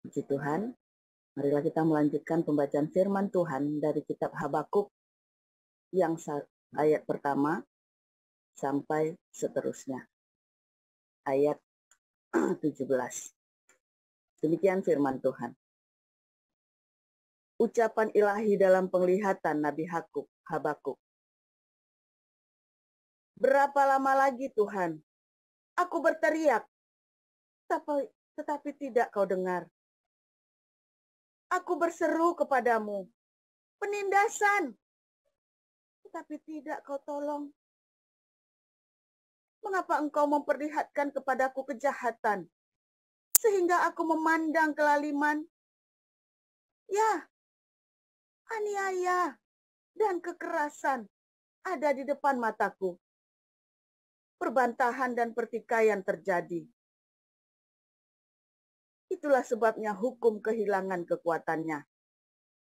Puji Tuhan, marilah kita melanjutkan pembacaan firman Tuhan dari kitab Habakuk yang ayat pertama sampai seterusnya. Ayat 17. Demikian firman Tuhan. Ucapan ilahi dalam penglihatan Nabi Habakuk. Berapa lama lagi Tuhan? Aku berteriak, tetapi tidak kau dengar. Aku berseru kepadamu, penindasan, tetapi tidak kau tolong. Mengapa engkau memperlihatkan kepadaku kejahatan, sehingga aku memandang kelaliman? Ya, aniaya dan kekerasan ada di depan mataku. Perbantahan dan pertikaian terjadi. Itulah sebabnya hukum kehilangan kekuatannya,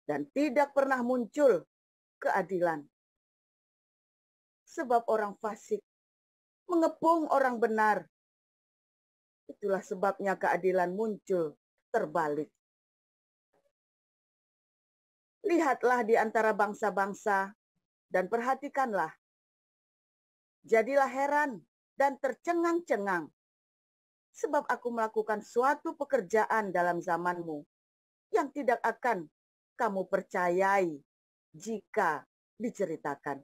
dan tidak pernah muncul keadilan. Sebab orang fasik mengepung orang benar. Itulah sebabnya keadilan muncul terbalik. Lihatlah di antara bangsa-bangsa dan perhatikanlah. Jadilah heran dan tercengang-cengang, sebab aku melakukan suatu pekerjaan dalam zamanmu yang tidak akan kamu percayai jika diceritakan.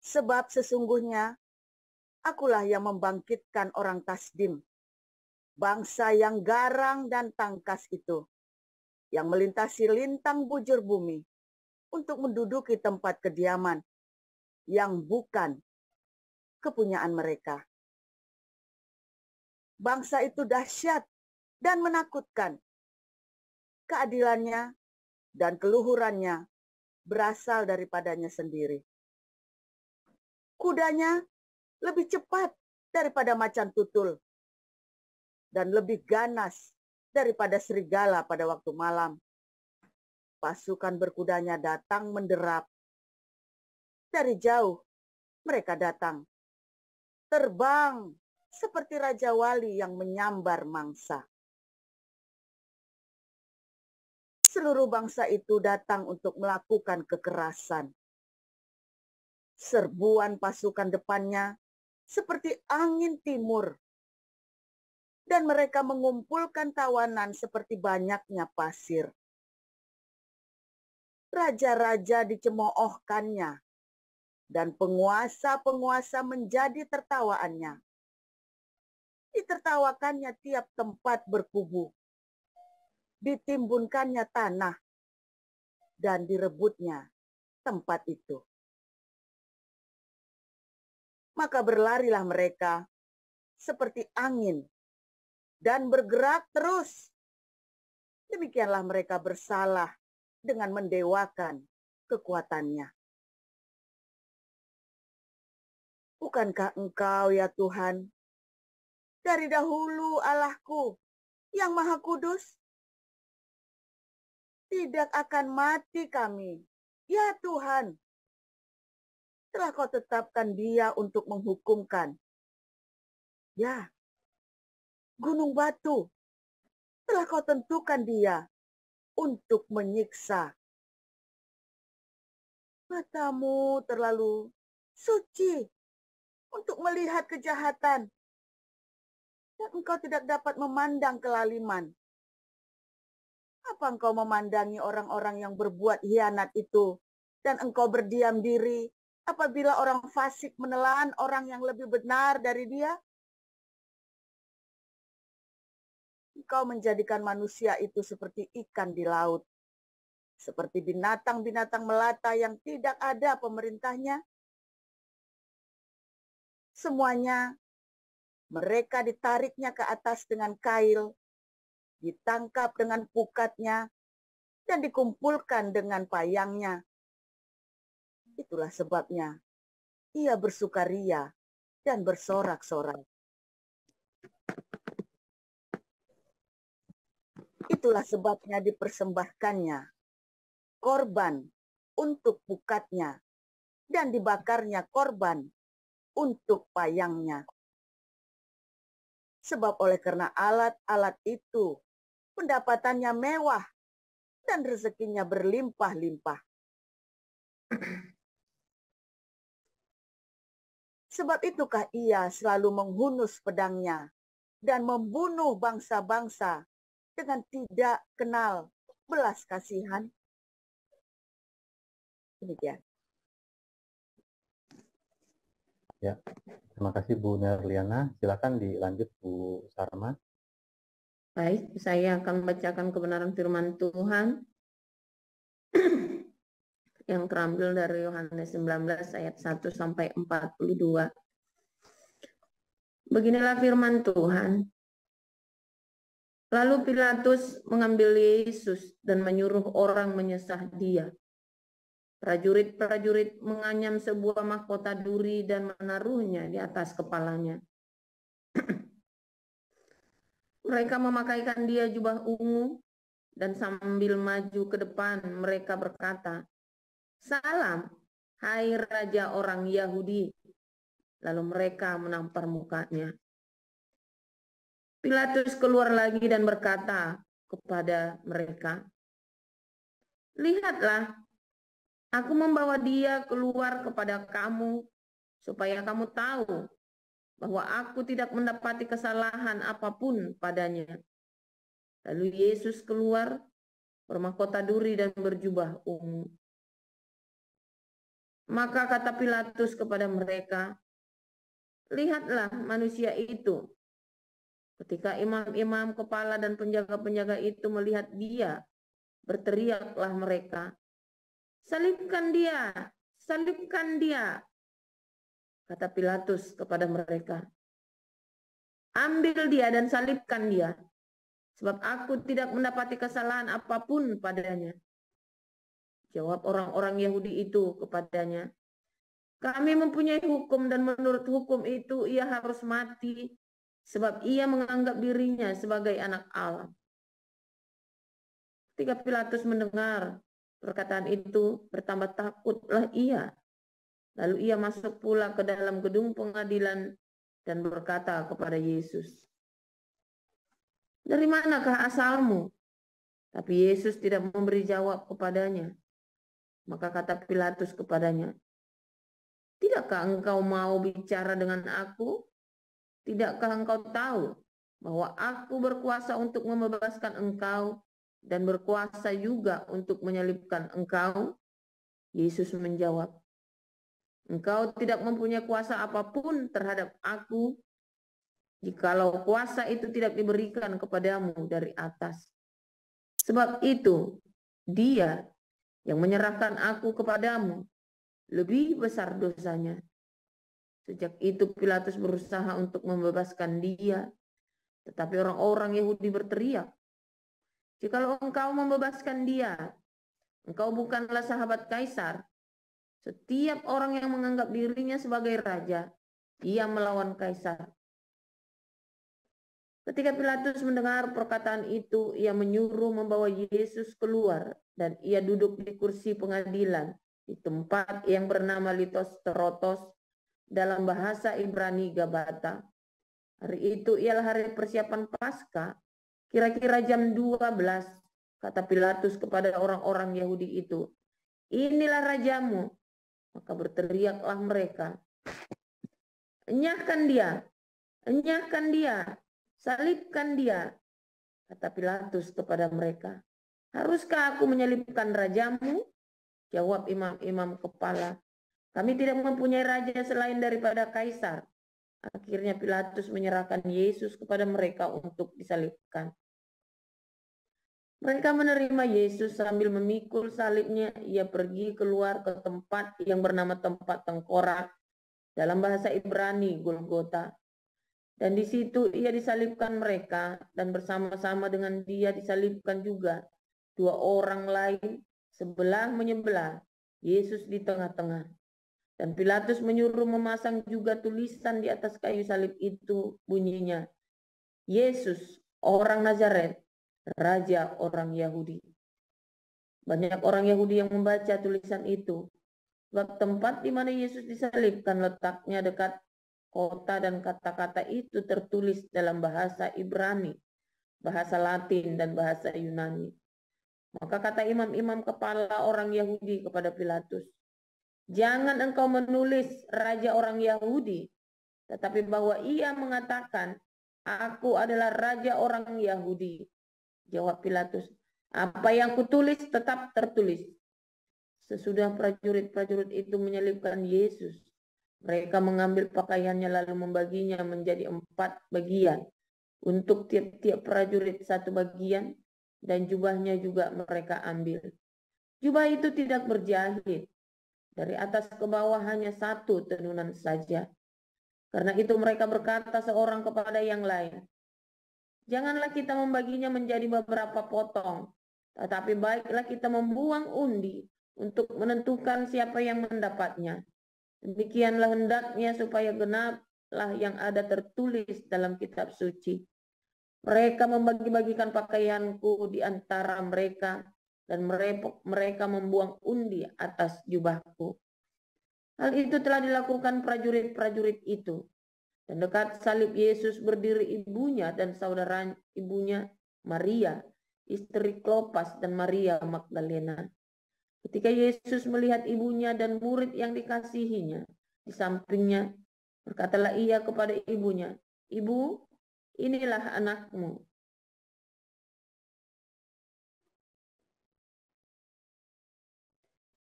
Sebab sesungguhnya akulah yang membangkitkan orang Tasdim, bangsa yang garang dan tangkas itu, yang melintasi lintang bujur bumi untuk menduduki tempat kediaman yang bukan kepunyaan mereka. Bangsa itu dahsyat dan menakutkan. Keadilannya dan keluhurannya berasal daripadanya sendiri. Kudanya lebih cepat daripada macan tutul dan lebih ganas daripada serigala pada waktu malam. Pasukan berkudanya datang menderap. Dari jauh mereka datang, terbang seperti raja wali yang menyambar mangsa. Seluruh bangsa itu datang untuk melakukan kekerasan. Serbuan pasukan depannya seperti angin timur, dan mereka mengumpulkan tawanan seperti banyaknya pasir. Raja-raja dicemoohkannya, dan penguasa-penguasa menjadi tertawaannya. Ditertawakannya tiap tempat berkubu. Ditimbunkannya tanah, dan direbutnya tempat itu. Maka berlarilah mereka seperti angin, dan bergerak terus. Demikianlah mereka bersalah dengan mendewakan kekuatannya. Bukankah Engkau, ya Tuhan, dari dahulu Allahku yang Maha Kudus? Tidak akan mati kami, ya Tuhan. Telah Kau tetapkan Dia untuk menghukumkan. Ya, gunung batu, telah Kau tentukan Dia untuk menyiksa. Matamu terlalu suci untuk melihat kejahatan, dan Engkau tidak dapat memandang kelaliman. Apa Engkau memandangi orang-orang yang berbuat hianat itu, dan Engkau berdiam diri apabila orang fasik menelan orang yang lebih benar dari dia? Engkau menjadikan manusia itu seperti ikan di laut, seperti binatang-binatang melata yang tidak ada pemerintahnya. Semuanya mereka ditariknya ke atas dengan kail, ditangkap dengan pukatnya, dan dikumpulkan dengan payangnya. Itulah sebabnya ia bersukaria dan bersorak-sorak. Itulah sebabnya dipersembahkannya korban untuk pukatnya, dan dibakarnya korban untuk payangnya. Sebab oleh karena alat-alat itu, pendapatannya mewah dan rezekinya berlimpah-limpah. Sebab itukah ia selalu menghunus pedangnya dan membunuh bangsa-bangsa dengan tidak kenal belas kasihan. Demikian. Ya, terima kasih Bu Nerliana. Silakan dilanjut Bu Sarma. Baik, saya akan membacakan kebenaran firman Tuhan yang terambil dari Yohanes 19 ayat 1 sampai 42. Beginilah firman Tuhan. Lalu Pilatus mengambil Yesus dan menyuruh orang menyesah dia. Prajurit-prajurit menganyam sebuah mahkota duri dan menaruhnya di atas kepalanya. Mereka memakaikan dia jubah ungu dan sambil maju ke depan mereka berkata, "Salam, hai Raja orang Yahudi." Lalu mereka menampar mukanya. Pilatus keluar lagi dan berkata kepada mereka, "Lihatlah, aku membawa dia keluar kepada kamu supaya kamu tahu bahwa aku tidak mendapati kesalahan apapun padanya." Lalu Yesus keluar bermahkota duri dan berjubah ungu. Maka kata Pilatus kepada mereka, "Lihatlah manusia itu." Ketika imam-imam kepala dan penjaga-penjaga itu melihat dia, berteriaklah mereka, "Salibkan dia, salibkan dia." Kata Pilatus kepada mereka, "Ambil dia dan salibkan dia, sebab aku tidak mendapati kesalahan apapun padanya." Jawab orang-orang Yahudi itu kepadanya, "Kami mempunyai hukum dan menurut hukum itu ia harus mati, sebab ia menganggap dirinya sebagai anak Allah." Ketika Pilatus mendengar perkataan itu, bertambah takutlah ia. Lalu ia masuk pula ke dalam gedung pengadilan dan berkata kepada Yesus, "Dari manakah asalmu?" Tapi Yesus tidak memberi jawab kepadanya. Maka kata Pilatus kepadanya, "Tidakkah engkau mau bicara dengan aku? Tidakkah engkau tahu bahwa aku berkuasa untuk membebaskan engkau dan berkuasa juga untuk menyalibkan engkau?" Yesus menjawab, "Engkau tidak mempunyai kuasa apapun terhadap aku, jikalau kuasa itu tidak diberikan kepadamu dari atas. Sebab itu, dia yang menyerahkan aku kepadamu lebih besar dosanya." Sejak itu Pilatus berusaha untuk membebaskan dia, tetapi orang-orang Yahudi berteriak, "Jikalau engkau membebaskan dia, engkau bukanlah sahabat Kaisar. Setiap orang yang menganggap dirinya sebagai raja, ia melawan Kaisar." Ketika Pilatus mendengar perkataan itu, ia menyuruh membawa Yesus keluar dan ia duduk di kursi pengadilan di tempat yang bernama Litos Terotos, dalam bahasa Ibrani Gabata. Hari itu ialah hari persiapan Paskah, kira-kira jam 12, kata Pilatus kepada orang-orang Yahudi itu, "Inilah rajamu." Maka berteriaklah mereka, "Enyahkan dia, enyahkan dia, salibkan dia." Kata Pilatus kepada mereka, "Haruskah aku menyalibkan rajamu?" Jawab imam-imam kepala, "Kami tidak mempunyai raja selain daripada Kaisar." Akhirnya Pilatus menyerahkan Yesus kepada mereka untuk disalibkan. Mereka menerima Yesus sambil memikul salibnya. Ia pergi keluar ke tempat yang bernama tempat tengkorak, dalam bahasa Ibrani Golgota. Dan di situ ia disalibkan mereka, dan bersama-sama dengan dia disalibkan juga dua orang lain, sebelah menyebelah, Yesus di tengah-tengah. Dan Pilatus menyuruh memasang juga tulisan di atas kayu salib itu, bunyinya, "Yesus, orang Nazaret, Raja orang Yahudi." Banyak orang Yahudi yang membaca tulisan itu, sebab tempat di mana Yesus disalibkan letaknya dekat kota dan kata-kata itu tertulis dalam bahasa Ibrani, bahasa Latin, dan bahasa Yunani. Maka kata imam-imam kepala orang Yahudi kepada Pilatus, "Jangan engkau menulis raja orang Yahudi, tetapi bahwa ia mengatakan, 'Aku adalah raja orang Yahudi.'" Jawab Pilatus, "Apa yang kutulis tetap tertulis." Sesudah prajurit-prajurit itu menyalibkan Yesus, mereka mengambil pakaiannya lalu membaginya menjadi 4 bagian. Untuk tiap-tiap prajurit 1 bagian, dan jubahnya juga mereka ambil. Jubah itu tidak berjahit, dari atas ke bawah hanya 1 tenunan saja. Karena itu mereka berkata seorang kepada yang lain, "Janganlah kita membaginya menjadi beberapa potong, tetapi baiklah kita membuang undi untuk menentukan siapa yang mendapatnya. Demikianlah hendaknya supaya genaplah yang ada tertulis dalam kitab suci. Mereka membagi-bagikan pakaianku di antara mereka, dan mereka membuang undi atas jubahku." Hal itu telah dilakukan prajurit-prajurit itu. Dan dekat salib Yesus berdiri ibunya dan saudara ibunya Maria, istri Klopas, dan Maria Magdalena. Ketika Yesus melihat ibunya dan murid yang dikasihinya di sampingnya, berkatalah ia kepada ibunya, "Ibu, inilah anakmu."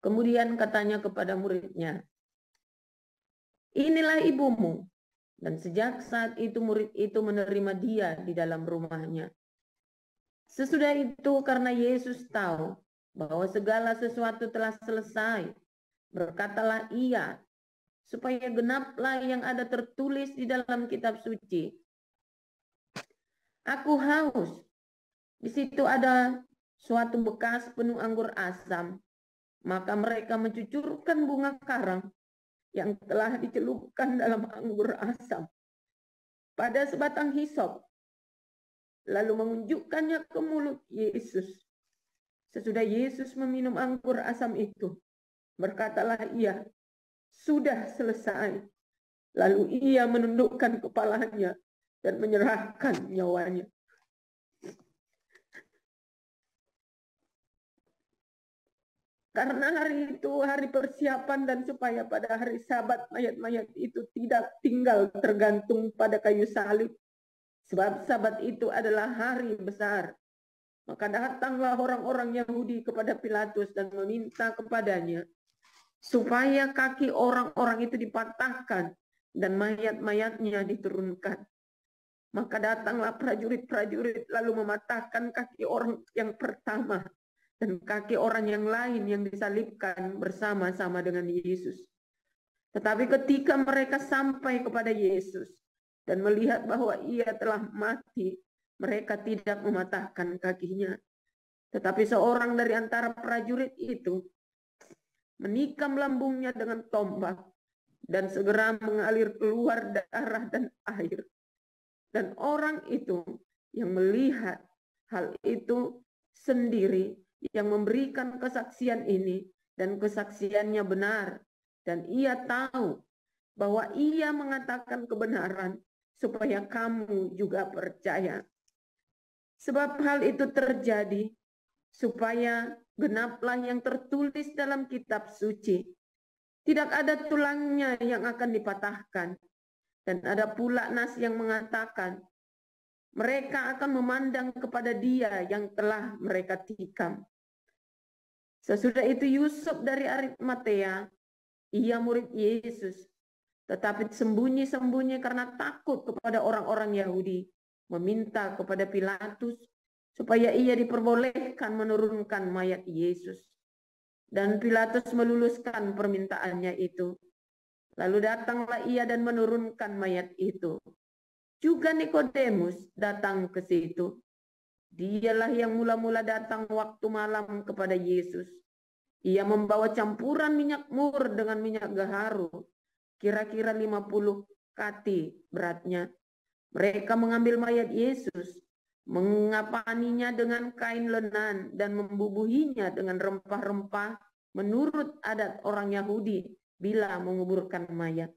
Kemudian katanya kepada muridnya, "Inilah ibumu." Dan sejak saat itu murid itu menerima dia di dalam rumahnya. Sesudah itu karena Yesus tahu bahwa segala sesuatu telah selesai, berkatalah ia, supaya genaplah yang ada tertulis di dalam kitab suci, "Aku haus." Di situ ada suatu bekas penuh anggur asam. Maka mereka mencucurkan bunga karang yang telah dicelupkan dalam anggur asam pada sebatang hisop, lalu menunjukkannya ke mulut Yesus. Sesudah Yesus meminum anggur asam itu, berkatalah ia, "Sudah selesai." Lalu ia menundukkan kepalanya dan menyerahkan nyawanya. Karena hari itu hari persiapan dan supaya pada hari Sabat mayat-mayat itu tidak tinggal tergantung pada kayu salib. Sebab Sabat itu adalah hari besar. Maka datanglah orang-orang Yahudi kepada Pilatus dan meminta kepadanya supaya kaki orang-orang itu dipatahkan dan mayat-mayatnya diturunkan. Maka datanglah prajurit-prajurit lalu mematahkan kaki orang yang pertama dan kaki orang yang lain yang disalibkan bersama-sama dengan Yesus. Tetapi ketika mereka sampai kepada Yesus dan melihat bahwa ia telah mati, mereka tidak mematahkan kakinya. Tetapi seorang dari antara prajurit itu menikam lambungnya dengan tombak, dan segera mengalir keluar darah dan air. Dan orang itu yang melihat hal itu sendiri, yang memberikan kesaksian ini, dan kesaksiannya benar, dan ia tahu bahwa ia mengatakan kebenaran supaya kamu juga percaya. Sebab hal itu terjadi supaya genaplah yang tertulis dalam kitab suci. Tidak ada tulangnya yang akan dipatahkan, dan ada pula nas yang mengatakan mereka akan memandang kepada dia yang telah mereka tikam. Sesudah itu Yusuf dari Arimatea, ia murid Yesus, tetapi sembunyi-sembunyi karena takut kepada orang-orang Yahudi, meminta kepada Pilatus supaya ia diperbolehkan menurunkan mayat Yesus. Dan Pilatus meluluskan permintaannya itu. Lalu datanglah ia dan menurunkan mayat itu. Juga Nikodemus datang ke situ. Dialah yang mula-mula datang waktu malam kepada Yesus. Ia membawa campuran minyak mur dengan minyak gaharu, kira-kira 50 kati beratnya. Mereka mengambil mayat Yesus, mengapaninya dengan kain lenan dan membubuhinya dengan rempah-rempah menurut adat orang Yahudi bila menguburkan mayat.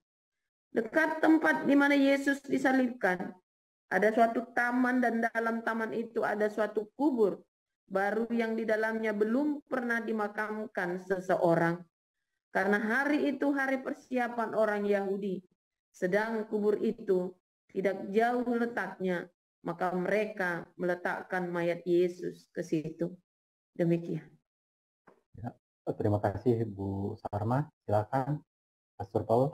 Dekat tempat di mana Yesus disalibkan, ada suatu taman dan dalam taman itu ada suatu kubur baru yang di dalamnya belum pernah dimakamkan seseorang. Karena hari itu hari persiapan orang Yahudi, sedang kubur itu tidak jauh letaknya, maka mereka meletakkan mayat Yesus ke situ. Demikian. Ya, terima kasih Bu Sarma. Silakan Pastor Paul.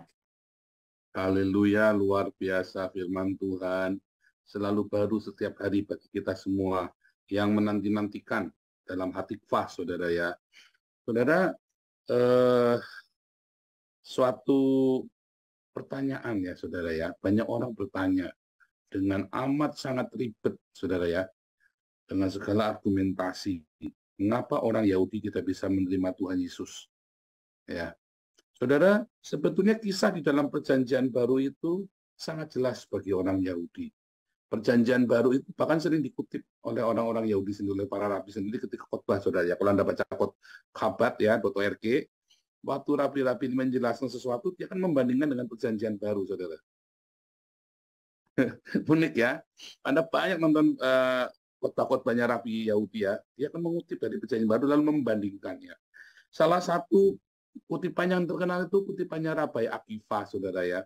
Haleluya, luar biasa firman Tuhan. Selalu baru setiap hari bagi kita semua yang menanti-nantikan dalam hati kfah, saudara ya. Saudara, suatu pertanyaan ya, saudara ya. Banyak orang bertanya dengan amat sangat ribet, saudara ya. Dengan segala argumentasi. Mengapa orang Yahudi kita bisa menerima Tuhan Yesus? Ya. Saudara, sebetulnya kisah di dalam Perjanjian Baru itu sangat jelas bagi orang Yahudi. Perjanjian Baru itu bahkan sering dikutip oleh orang-orang Yahudi sendiri, oleh para rabi sendiri ketika khotbah, saudara ya. Kalau Anda baca Khabat ya, .org, waktu rabi-rabi menjelaskan sesuatu, dia akan membandingkan dengan Perjanjian Baru, saudara. Unik ya. Anda banyak nonton khotbah-khotbahnya rabi Yahudi ya, dia akan mengutip dari Perjanjian Baru lalu membandingkannya. Salah satu kutipan yang terkenal itu kutipannya Rabai Akiva, saudara ya.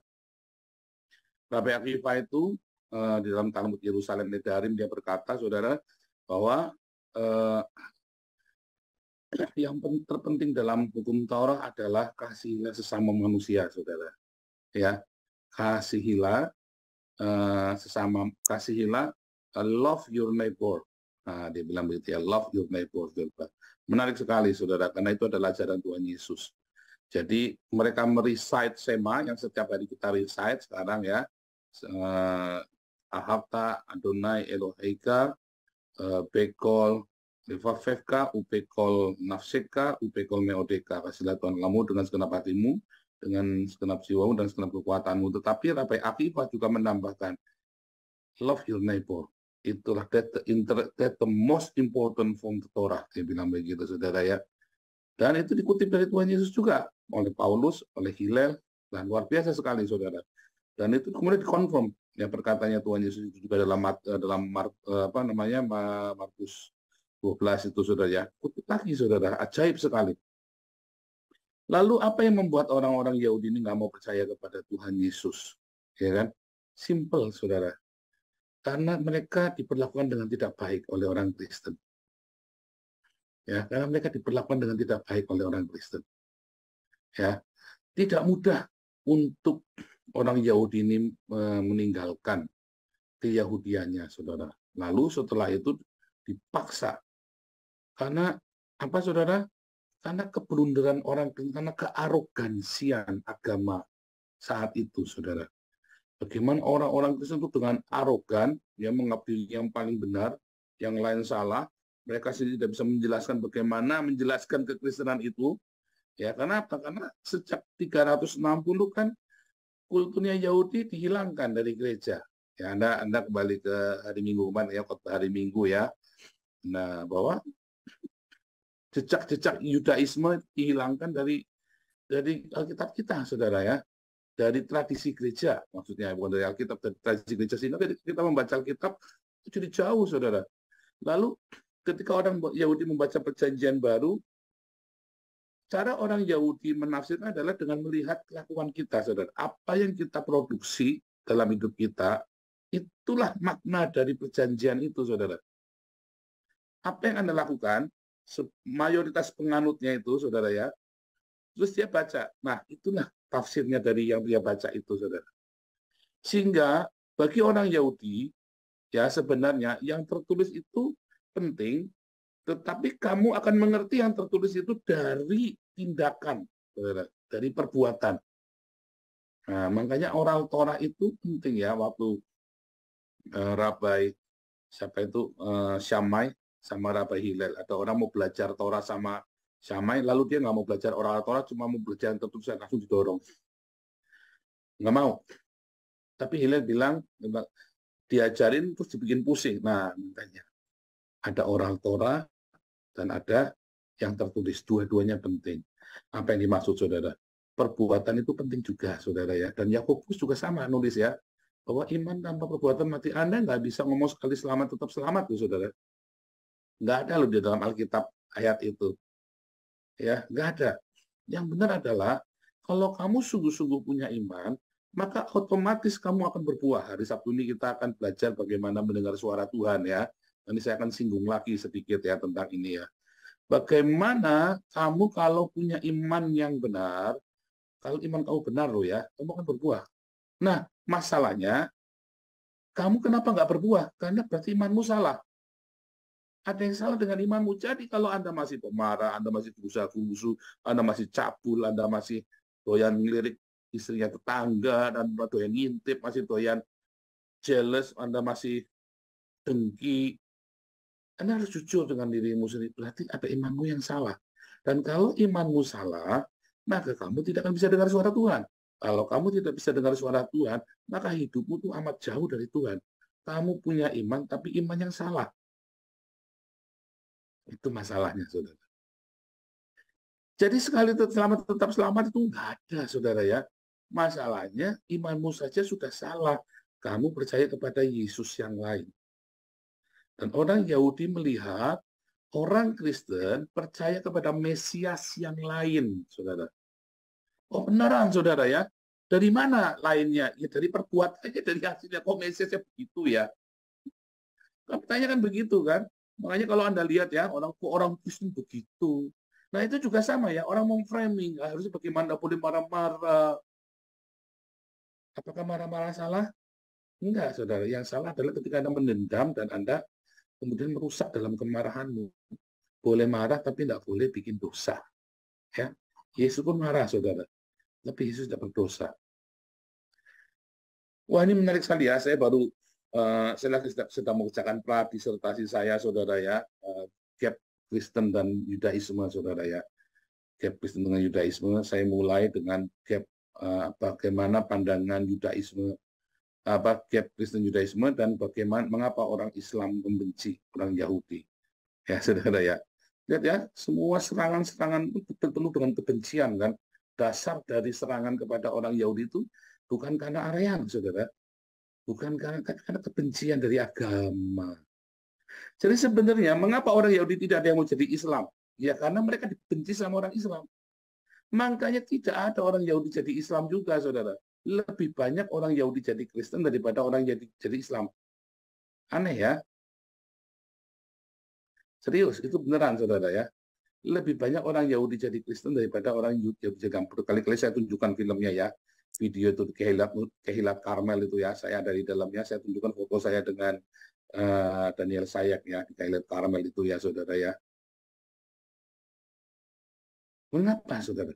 Rabai Akiva itu di dalam Talmud Yerusalem Nedarim dia berkata, saudara, bahwa yang terpenting dalam hukum Taurat adalah kasihilah sesama manusia, saudara. Ya, kasihilah sesama, kasihilah, love your neighbor. Nah, dia bilang begitu ya, love your neighbor. Menarik sekali, saudara, karena itu adalah ajaran Tuhan Yesus. Jadi mereka merecite Shema yang setiap hari kita recite sekarang ya. Ahavta Adonai Eloheika, Bekol Levavevka, Ubekol Nafseka, Ubekol Meodeka. Kasihlah Tuhan kamu dengan segenap hatimu, dengan segenap jiwamu, dan segenap kekuatanmu. Tetapi Rabai Akiva juga menambahkan, love your neighbor. Itulah that the most important from the Torah. Dia bilang begitu, saudara ya. Dan itu dikutip dari Tuhan Yesus juga, oleh Paulus, oleh Hillel, dan luar biasa sekali, saudara. Dan itu kemudian dikonfirm ya perkataannya Tuhan Yesus itu juga dalam Markus 12 itu, saudara ya. Kutip lagi, saudara, ajaib sekali. Lalu apa yang membuat orang-orang Yahudi ini nggak mau percaya kepada Tuhan Yesus? Ya kan? Simple, saudara. Karena mereka diperlakukan dengan tidak baik oleh orang Kristen. Ya, karena mereka diperlakukan dengan tidak baik oleh orang Kristen. Ya, tidak mudah untuk orang Yahudi ini meninggalkan keyahudiannya, saudara. Lalu setelah itu dipaksa. Karena apa, saudara? Karena keblunderan orang, karena kearogansian agama saat itu, saudara. Bagaimana orang-orang Kristen itu dengan arogan, ya mengakui yang paling benar, yang lain salah. Mereka sendiri tidak bisa menjelaskan bagaimana menjelaskan kekristenan itu. Ya, karena apa? Karena sejak 360 kan kulturnya Yahudi dihilangkan dari gereja. Ya, Anda kembali ke hari Minggu kemarin ya, khotbah hari Minggu ya. Nah, bahwa jejak-jejak Yudaisme dihilangkan dari Alkitab kita, saudara ya. Dari tradisi gereja, maksudnya bukan dari Alkitab, dari tradisi gereja, sehingga kita membaca Alkitab itu jadi jauh, saudara. Lalu ketika orang Yahudi membaca Perjanjian Baru, cara orang Yahudi menafsirkan adalah dengan melihat kelakuan kita, saudara. Apa yang kita produksi dalam hidup kita, itulah makna dari perjanjian itu, saudara. Apa yang Anda lakukan, mayoritas penganutnya itu, saudara ya, terus dia baca. Nah, itulah tafsirnya dari yang dia baca itu, saudara. Sehingga bagi orang Yahudi, ya sebenarnya yang tertulis itu penting, tetapi kamu akan mengerti yang tertulis itu dari tindakan, saudara, dari perbuatan. Nah, makanya oral Torah itu penting ya, waktu Rabai, siapa itu, Shammai sama Rabai Hillel. Ada orang mau belajar Torah sama Shammai, lalu dia nggak mau belajar oral Torah, cuma mau belajar yang tertulis, langsung didorong. Nggak mau. Tapi Hillel bilang, diajarin terus dibikin pusing. Nah, makanya ada oral Torah dan ada yang tertulis. Dua-duanya penting. Apa yang dimaksud, saudara? perbuatan itu penting juga, saudara ya. Dan Yakobus juga sama nulis ya, bahwa iman tanpa perbuatan mati. Anda nggak bisa ngomong sekali selamat tetap selamat tuh, saudara. Nggak ada loh di dalam Alkitab ayat itu. Ya, nggak ada. Yang benar adalah kalau kamu sungguh-sungguh punya iman, maka otomatis kamu akan berbuah. Hari Sabtu ini kita akan belajar bagaimana mendengar suara Tuhan ya. Nanti saya akan singgung lagi sedikit ya tentang ini ya. Bagaimana kamu kalau punya iman yang benar, kalau iman kamu benar loh ya, kamu akan berbuah. Nah, masalahnya, kamu kenapa nggak berbuah? Karena berarti imanmu salah. Ada yang salah dengan imanmu. Jadi kalau Anda masih pemarah, Anda masih berusaha-kusu, Anda masih cabul, Anda masih doyan ngelirik istrinya tetangga, dan doyan ngintip, masih doyan jealous, Anda masih dengki, Anda harus jujur dengan dirimu sendiri. Berarti ada imanmu yang salah. Dan kalau imanmu salah, maka kamu tidak akan bisa dengar suara Tuhan. Kalau kamu tidak bisa dengar suara Tuhan, maka hidupmu itu amat jauh dari Tuhan. Kamu punya iman, tapi iman yang salah. Itu masalahnya, saudara. Jadi sekali tetap selamat itu nggak ada, saudara ya. Masalahnya imanmu saja sudah salah. Kamu percaya kepada Yesus yang lain. Dan orang Yahudi melihat orang Kristen percaya kepada Mesias yang lain, saudara. Oh beneran, saudara ya. Dari mana lainnya? Ya dari perbuatannya, dari hasilnya. Kok Mesiasnya begitu ya? Pertanyaan kan begitu kan? Makanya kalau Anda lihat ya, orang Kristen begitu. Nah itu juga sama ya, orang mau framing, harusnya bagaimana boleh marah-marah. Apakah marah-marah salah? Enggak, saudara. Yang salah adalah ketika Anda mendendam dan Anda kemudian merusak dalam kemarahanmu. Boleh marah tapi tidak boleh bikin dosa. Ya, Yesus pun marah, saudara. Tapi Yesus tidak berdosa. Wah, ini menarik sekali ya. Saya baru saya lagi sedang mengerjakan disertasi saya, saudara ya, gap Kristen dan Yudaisme, saudara ya. Gap Kristen dengan Yudaisme. Saya mulai dengan gap bagaimana pandangan Yudaisme, gap Kristen Yudaisme, dan bagaimana mengapa orang Islam membenci orang Yahudi. Ya, saudara ya. Lihat ya, semua serangan-serangan itu penuh dengan kebencian kan. Dasar dari serangan kepada orang Yahudi itu bukan karena Aryan, saudara. Bukan karena kebencian dari agama. Jadi sebenarnya mengapa orang Yahudi tidak ada yang mau jadi Islam? Ya karena mereka dibenci sama orang Islam. Makanya tidak ada orang Yahudi jadi Islam juga, saudara. Lebih banyak orang Yahudi jadi Kristen daripada orang jadi Islam. Aneh ya? Serius, itu beneran, saudara ya. Lebih banyak orang Yahudi jadi Kristen daripada orang Yahudi jadi Islam. Berkali-kali saya tunjukkan filmnya ya. Video itu Kehilat Karmel itu ya, saya dari dalamnya, saya tunjukkan foto saya dengan Daniel Sayak ya, di Kehilat Karmel itu ya, saudara ya. Mengapa, saudara?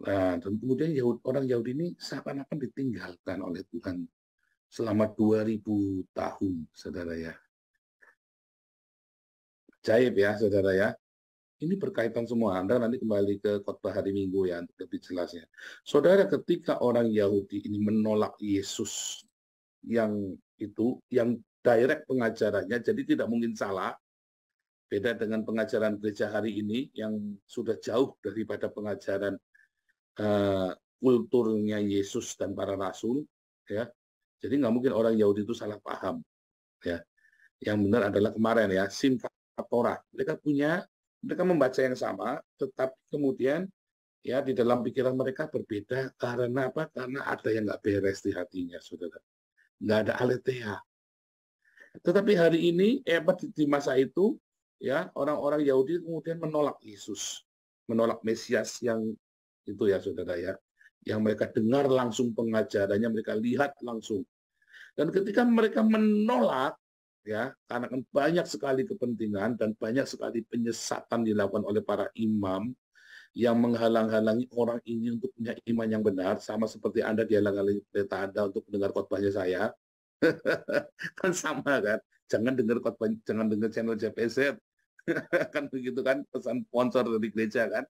Nah, dan kemudian orang Yahudi ini seakan-akan ditinggalkan oleh Tuhan selama 2000 tahun, saudara ya. Ajaib ya, saudara ya. Ini berkaitan semua. Anda nanti kembali ke khotbah hari Minggu ya, untuk lebih jelasnya. Saudara, ketika orang Yahudi ini menolak Yesus yang direct pengajarannya, jadi tidak mungkin salah. Beda dengan pengajaran gereja hari ini yang sudah jauh daripada pengajaran kulturnya Yesus dan para rasul. Ya, jadi nggak mungkin orang Yahudi itu salah paham. Ya, yang benar adalah kemarin ya, Simchat Torah. Mereka membaca yang sama, tetapi kemudian ya di dalam pikiran mereka berbeda karena apa? Karena ada yang nggak beres di hatinya, saudara. Nggak ada aletheia. Tetapi hari ini, di masa itu, ya orang-orang Yahudi kemudian menolak Yesus, menolak Mesias yang itu ya, saudara ya, yang mereka dengar langsung pengajarannya, mereka lihat langsung. Dan ketika mereka menolak, ya, karena kan banyak sekali kepentingan dan banyak sekali penyesatan dilakukan oleh para imam yang menghalang-halangi orang ini untuk punya iman yang benar, sama seperti Anda dihalang-halangi pendeta Anda untuk mendengar khotbahnya saya. Kan sama kan? Jangan dengar khotbah, jangan dengar channel JPZ. Kan begitu kan, pesan sponsor dari gereja kan?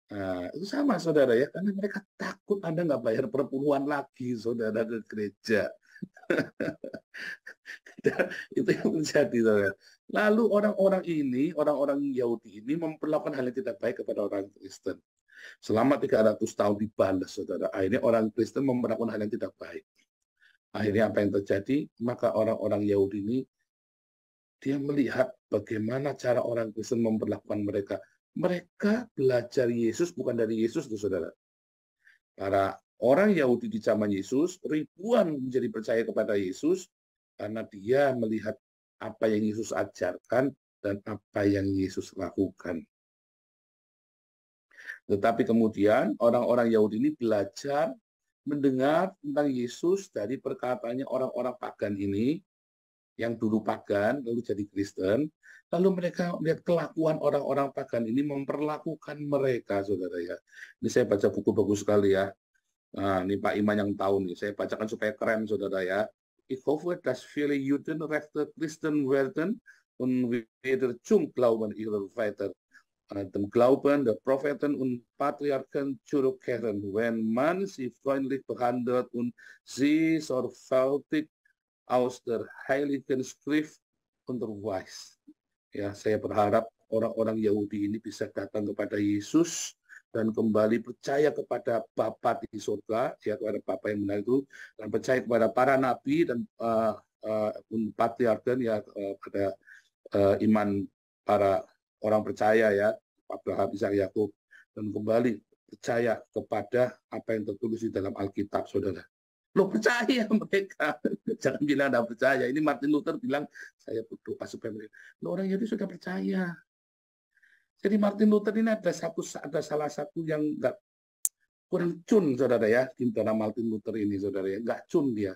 Nah, itu sama, saudara ya, karena mereka takut Anda nggak bayar perpuluhan lagi, saudara, ke gereja. Itu yang terjadi, saudara. Lalu orang-orang Yahudi ini memperlakukan hal yang tidak baik kepada orang Kristen. Selama 300 tahun dibalas, saudara. Akhirnya orang Kristen memperlakukan hal yang tidak baik. Akhirnya apa yang terjadi? Maka orang-orang Yahudi ini, dia melihat bagaimana cara orang Kristen memperlakukan mereka. Mereka belajar Yesus bukan dari Yesus, saudara. Para orang Yahudi di zaman Yesus, ribuan menjadi percaya kepada Yesus karena dia melihat apa yang Yesus ajarkan dan apa yang Yesus lakukan. Tetapi kemudian orang-orang Yahudi ini belajar mendengar tentang Yesus dari perkataannya orang-orang pagan ini, yang dulu pagan, lalu jadi Kristen, lalu mereka melihat kelakuan orang-orang pagan ini memperlakukan mereka, saudara ya. Ini saya baca buku bagus sekali ya. Nah, ini Pak Iman yang tahu nih, saya bacakan supaya keren, saudara ya. Ich hoffe, dass viele Juden rechte Christen werden und wieder zum Glauben ihrer Väter, dem Glauben der Propheten und Patriarchen zurückkehren, wenn man sie freundlich behandelt und sie sorgfältig aus der Heiligen Schrift unterweist. Ya, saya berharap orang-orang Yahudi ini bisa datang kepada Yesus dan kembali percaya kepada Bapa di surga, ya, kepada Bapa yang benar itu, dan percaya kepada para nabi dan patriarken, ya, pada iman para orang percaya, ya, Abraham, Ishak, Yakub, dan kembali percaya kepada apa yang tertulis di dalam Alkitab, saudara. Lo percaya mereka, jangan bilang tidak percaya. Ini Martin Luther bilang, saya berdoa supaya mereka. Lo orang Yahudi sudah percaya. Jadi Martin Luther ini ada salah satu yang nggak kurang cun, saudara ya, di dalam Martin Luther ini, saudara ya, nggak cun dia.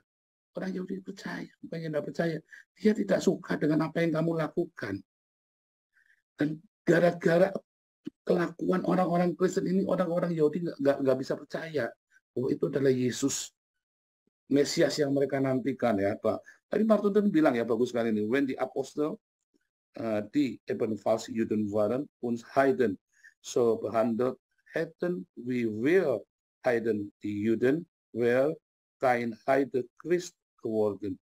Orang Yahudi percaya, bukannya tidak percaya. Dia tidak suka dengan apa yang kamu lakukan. Dan gara-gara kelakuan orang-orang Kristen ini, orang-orang Yahudi nggak bisa percaya bahwa itu adalah Yesus, Mesias yang mereka nantikan, ya. Tadi Martin Luther bilang ya, bagus sekali ini. When the apostle die ebenfalls Juden waren uns Heiden so behandelt hätten, we will Heiden die Juden were kein Heide Christ geworden.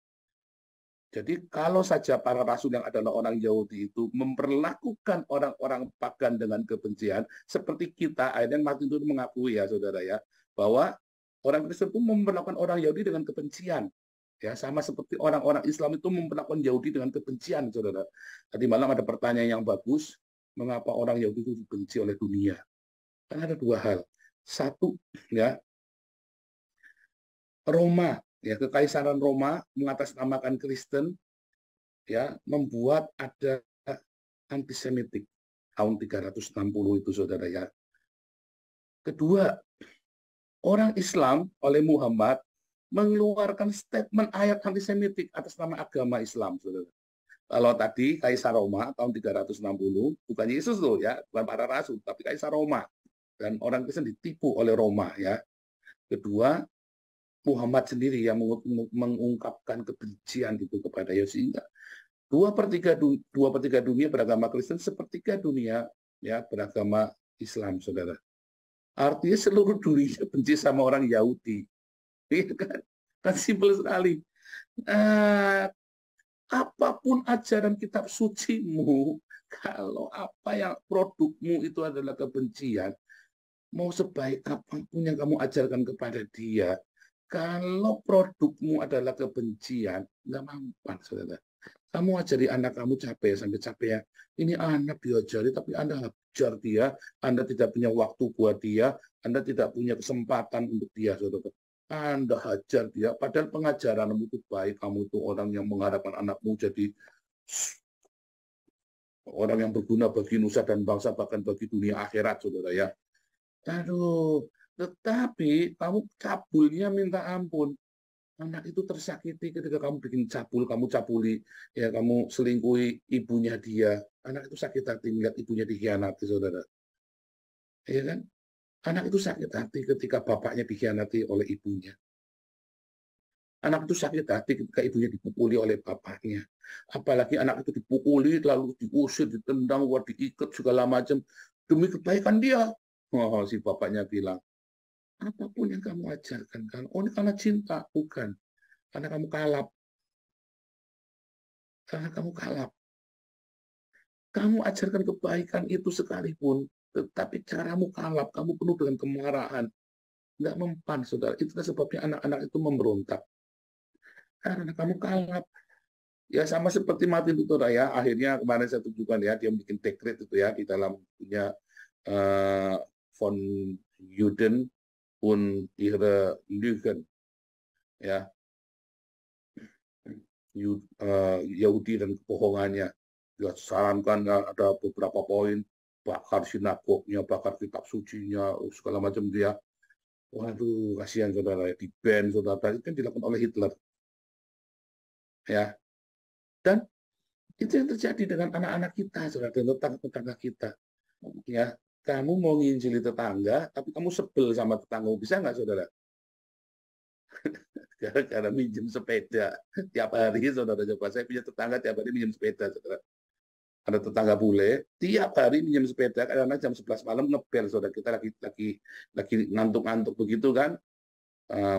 Jadi kalau saja para rasul yang adalah orang Yahudi itu memperlakukan orang-orang pagan dengan kebencian, seperti kita, akhirnya Martin Luther mengakui, ya saudara ya, bahwa orang Kristen itu memperlakukan orang Yahudi dengan kebencian. Ya, sama seperti orang-orang Islam itu memperlakukan Yahudi dengan kebencian, saudara. Tadi malam ada pertanyaan yang bagus, mengapa orang Yahudi itu dibenci oleh dunia? Karena ada dua hal. Satu, ya, Roma, ya, kekaisaran Roma mengatasnamakan Kristen, ya, membuat ada antisemitik tahun 360 itu, saudara ya. Kedua, orang Islam oleh Muhammad mengeluarkan statement ayat antisemitik atas nama agama Islam, saudara. Kalau tadi Kaisar Roma tahun 360, bukan Yesus loh ya, bukan para rasul, tapi Kaisar Roma. Dan orang Kristen ditipu oleh Roma, ya. Kedua, Muhammad sendiri yang mengungkapkan kebencian itu kepada Yesus. Dua per tiga dunia beragama Kristen, sepertiga dunia, ya, beragama Islam, saudara. Artinya seluruh dunia benci sama orang Yahudi. Kan simpel sekali. Apapun ajaran kitab sucimu, kalau apa yang produkmu itu adalah kebencian, mau sebaik apapun yang kamu ajarkan kepada dia, kalau produkmu adalah kebencian, nggak mampan, saudara. Kamu ajari anak kamu capek sampai capek, ya. Ini anak diajari, tapi Anda hajar dia, Anda tidak punya waktu buat dia, Anda tidak punya kesempatan untuk dia, saudara. Anda hajar dia, padahal pengajaranmu itu baik, kamu itu orang yang mengharapkan anakmu jadi orang yang berguna bagi nusa dan bangsa, bahkan bagi dunia akhirat, saudara ya. Aduh, tetapi kamu cabulnya minta ampun. Anak itu tersakiti ketika kamu bikin cabul, kamu cabuli, ya, kamu selingkuhi ibunya dia. Anak itu sakit hati melihat ibunya dikhianati, saudara. Iya kan? Anak itu sakit hati ketika bapaknya dikhianati oleh ibunya. Anak itu sakit hati ketika ibunya dipukuli oleh bapaknya. Apalagi anak itu dipukuli, lalu diusir, ditendang, diikat, segala macam. Demi kebaikan dia. Oh, si bapaknya bilang, apapun yang kamu ajarkan, kan, oh, ini karena cinta, bukan. Karena kamu kalap. Karena kamu kalap. Kamu ajarkan kebaikan itu sekalipun, Tetapi caramu kalap, kamu penuh dengan kemarahan. Nggak mempan, saudara. Itulah sebabnya anak-anak itu memberontak. Karena kamu kalap. Ya sama seperti Martin Luther ya. Akhirnya kemarin saya tunjukkan ya, dia bikin dekret itu ya di dalam punya von Juden und ihre Lügen. Ya, Yahudi dan kebohongannya. Dia sarankan ada beberapa poin, bakar sinagognya, bakar kitab sucinya, segala macam dia. Waduh, kasihan saudara, di ban saudara, itu kan dilakukan oleh Hitler. Ya, dan itu yang terjadi dengan anak-anak kita, saudara, dan tetangga-tetangga kita. Ya, kamu mau nginjili tetangga, tapi kamu sebel sama tetangga, bisa nggak, saudara? Gara-gara minjem sepeda tiap hari, saudara. Coba saya punya tetangga tiap hari minjem sepeda, saudara. Ada tetangga bule, tiap hari minjem sepeda, karena jam 11 malam ngebel, saudara. Kita lagi ngantuk-ngantuk begitu kan,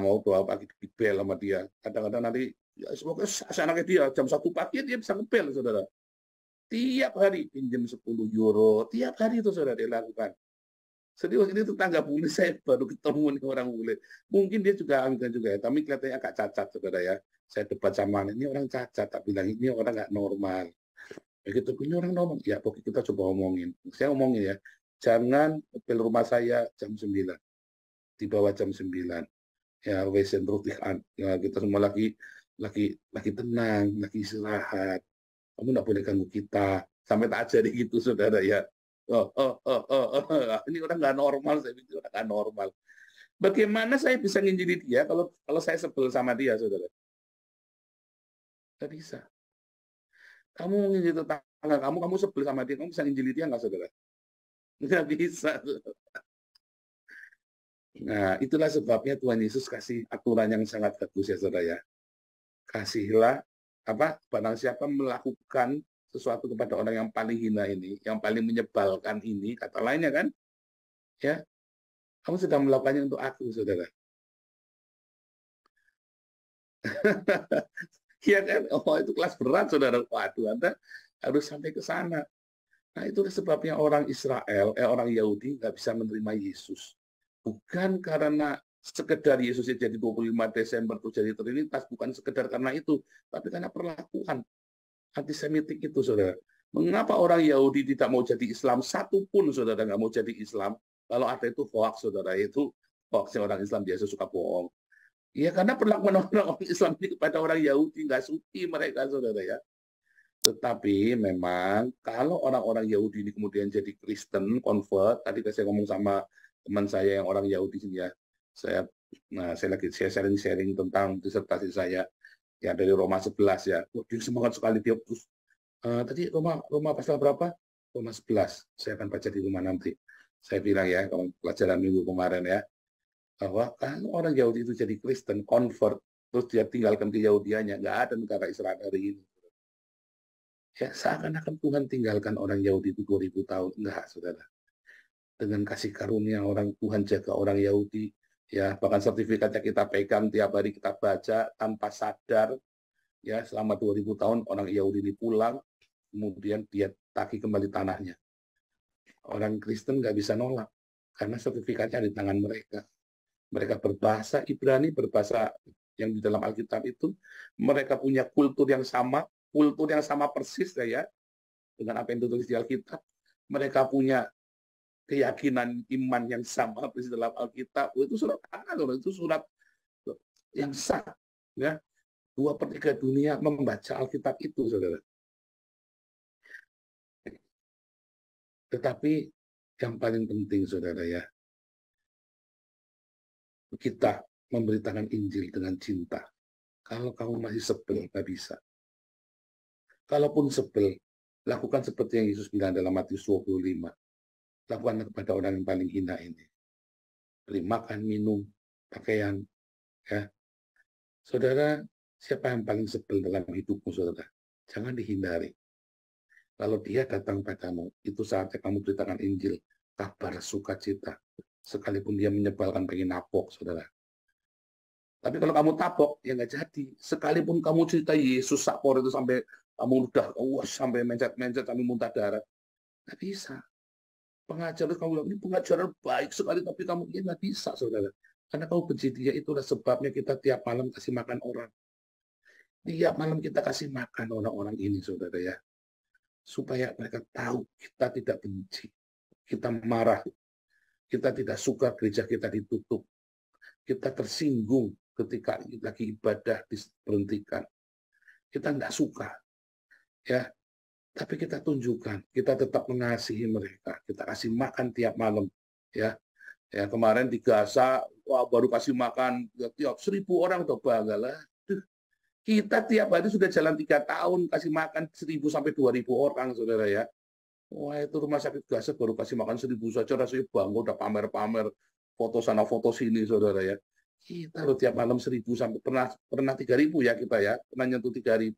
mau doa pagi dibel sama dia. Kadang-kadang nanti, ya, semoga anaknya dia, jam 1 pagi dia bisa ngebel, saudara. Tiap hari pinjam 10 euro, tiap hari itu saudara dia lakukan. Serius, ini tetangga bule, saya baru ketemu nih orang bule. Mungkin dia juga Anglikan juga ya, tapi kelihatannya agak cacat saudara ya. Saya debat sama ini orang cacat, tak bilang ini orang nggak normal. Begitu, ini orang normal. Ya, pokoknya kita coba omongin. Saya omongin ya, jangan bel rumah saya jam 9. Di bawah jam 9. Ya, wesen rutihan. Ya, kita semua lagi tenang, lagi istirahat. Kamu nggak boleh ganggu kita. Sampai tak ajari gitu, saudara ya. Ini orang nggak normal, saya pikir orang nggak normal. Bagaimana saya bisa nginjili dia kalau saya sebel sama dia, saudara? Nggak bisa. Kamu nginjili tetangga kamu sebel sama dia, kamu bisa nginjili dia nggak, saudara? Nggak bisa. Nah, itulah sebabnya Tuhan Yesus kasih aturan yang sangat bagus ya, saudara ya. Kasihlah barang siapa melakukan sesuatu kepada orang yang paling hina ini, yang paling menyebalkan ini, kata lainnya kan, ya, kamu sudah melakukannya untuk aku, saudara. Iya kan? Oh, itu kelas berat, saudara. Waduh, Anda harus sampai ke sana. Nah, itulah sebabnya orang Israel, orang Yahudi nggak bisa menerima Yesus. Bukan karena sekedar Yesus jadi 25 Desember terjadi Trinitas, bukan sekedar karena itu, tapi karena perlakuan antisemitik itu, saudara. Mengapa orang Yahudi tidak mau jadi Islam? Satu pun, saudara, nggak mau jadi Islam. Kalau ada itu hoax, saudara. Itu hoaxnya orang Islam biasa suka bohong. Ya, karena perlakuan orang Islam ini kepada orang Yahudi nggak suci mereka, saudara ya. Tetapi memang kalau orang-orang Yahudi ini kemudian jadi Kristen, convert, tadi saya ngomong sama teman saya yang orang Yahudi sini ya, saya sharing tentang disertasi saya ya dari Roma 11 ya. Dia semangat sekali dia terus. Tadi Roma pasal berapa? Roma 11. Saya akan baca di rumah nanti. Saya bilang ya, kalau pelajaran minggu kemarin ya, bahwa kalau orang Yahudi itu jadi Kristen, convert, terus dia tinggalkan keyahudiannya, nggak ada negara Israel hari ini. Ya, seakan-akan Tuhan tinggalkan orang Yahudi itu 2000 tahun. Enggak, saudara. Dengan kasih karunia orang Tuhan jaga orang Yahudi, ya bahkan sertifikatnya kita pegang tiap hari kita baca tanpa sadar, ya selama 2000 tahun orang Yahudi ini pulang, kemudian dia tagih kembali tanahnya. Orang Kristen nggak bisa nolak karena sertifikatnya di tangan mereka. Mereka berbahasa Ibrani, berbahasa yang di dalam Alkitab itu, mereka punya kultur yang sama persis ya, dengan apa yang ditulis di Alkitab. Mereka punya keyakinan iman yang sama persis dalam Alkitab. Itu surat tangan, itu surat yang sah. Ya. 2/3 dunia membaca Alkitab itu, saudara. Tetapi yang paling penting, saudara ya, kita memberitakan Injil dengan cinta. Kalau kamu masih sebel, nggak bisa. Kalaupun sebel, lakukan seperti yang Yesus bilang dalam Matius 25. Lakukan kepada orang yang paling hina ini. Beri makan, minum, pakaian. Ya. Saudara, siapa yang paling sebel dalam hidupmu, saudara? Jangan dihindari. Kalau dia datang padamu, itu saatnya kamu beritakan Injil, kabar sukacita. Sekalipun dia menyebalkan, pengen napok, saudara. Tapi kalau kamu tapok, ya nggak jadi. Sekalipun kamu cerita Yesus sakpor itu sampai kamu udah sampai mencet-mencet, sampai muntah darah. Nggak bisa. pengajaran kamu bilang, ini pengajaran baik sekali, tapi kamu ini nggak bisa, saudara. Karena kamu benci dia, itulah sebabnya kita tiap malam kasih makan orang. Tiap malam kita kasih makan orang-orang ini, saudara ya. Supaya mereka tahu kita tidak benci. Kita marah. Kita tidak suka gereja kita ditutup. Kita tersinggung ketika lagi ibadah diberhentikan. Kita tidak suka. Ya, tapi kita tunjukkan, kita tetap mengasihi mereka. Kita kasih makan tiap malam. Ya, kemarin di Gaza, wah, baru kasih makan tiap 1.000 orang udah bangga lah. Kita tiap hari sudah jalan 3 tahun kasih makan 1.000 sampai 2.000 orang, saudara ya. Wah, itu rumah sakit Gaza baru kasih makan 1.000 saja rasanya bangga, udah pamer-pamer foto sana foto sini, saudara ya. Kita loh tiap malam 1.000 sampai pernah 3.000 ya kita ya, pernah nyentuh 3.000.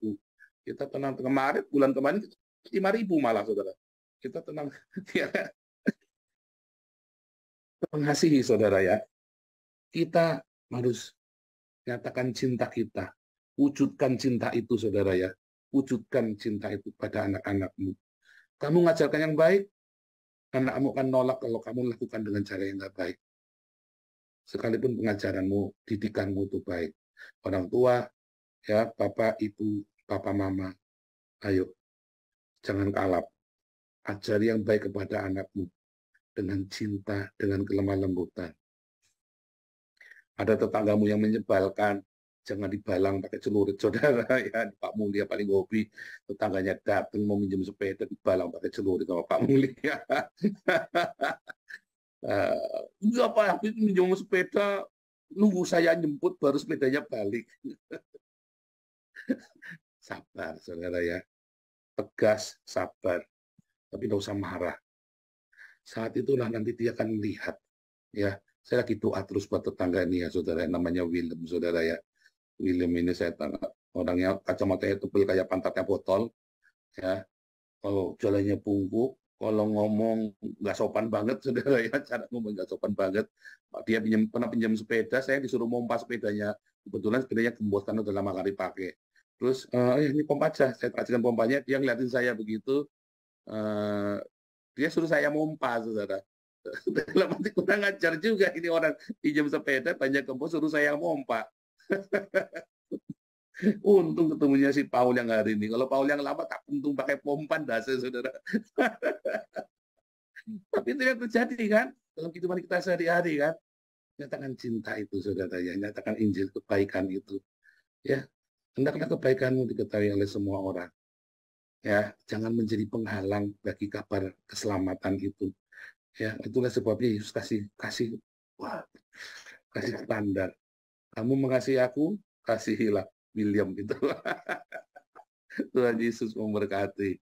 Kita tenang kemarin, bulan kemarin 5.000 malah, saudara. Kita tenang. Mengasihi, saudara ya. Kita harus nyatakan cinta kita. Wujudkan cinta itu, saudara ya. Wujudkan cinta itu pada anak-anakmu. Kamu ngajarkan yang baik, anakmu akan nolak kalau kamu lakukan dengan cara yang nggak baik. Sekalipun pengajaranmu, didikanmu itu baik. Orang tua, ya, bapak, ibu, papa, mama, ayo, jangan kalap. Ajari yang baik kepada anakmu dengan cinta, dengan kelemah lembutan. Ada tetanggamu yang menyebalkan, jangan dibalang pakai celurit, saudara ya. Pak Mulia paling hobi, tetangganya datang mau minjem sepeda, dibalang pakai celurit sama Pak Mulia. Enggak Pak, minjem sepeda, nunggu saya jemput baru sepedanya balik. Sabar, saudara ya. Tegas, sabar, tapi tidak usah marah. Saat itulah nanti dia akan melihat, ya. Saya lagi doa terus buat tetangga ini ya, saudara. Namanya William, saudara ya. William ini saya tanya, orangnya kacamatanya tebal kayak pantatnya botol, ya. Kalau jalannya bungkuk, kalau ngomong nggak sopan banget, saudara ya. Cara ngomong nggak sopan banget. Dia pernah pinjam sepeda, saya disuruh pompa sepedanya. Kebetulan sepedanya gembos karena udah lama kali pakai. Terus, ini pompa aja. Saya kasihkan pompanya, dia ngeliatin saya begitu. Dia suruh saya mompa, saudara. Dalam arti kurang ajar juga ini orang pinjam sepeda banyak gembos suruh saya mompa. Untung ketemunya si Paul yang hari ini. Kalau Paul yang lama tak untung pakai pompa dasar, saudara. Tapi itu yang terjadi kan dalam kehidupan kita sehari-hari kan. Nyatakan cinta itu, saudara ya. Nyatakan Injil, kebaikan itu. Ya, hendaklah kebaikanmu diketahui oleh semua orang. Ya, jangan menjadi penghalang bagi kabar keselamatan itu. Ya, itulah sebabnya Yesus kasih standar. Kamu mengasihi aku, kasihilah William gitu. Tuhan Yesus memberkati.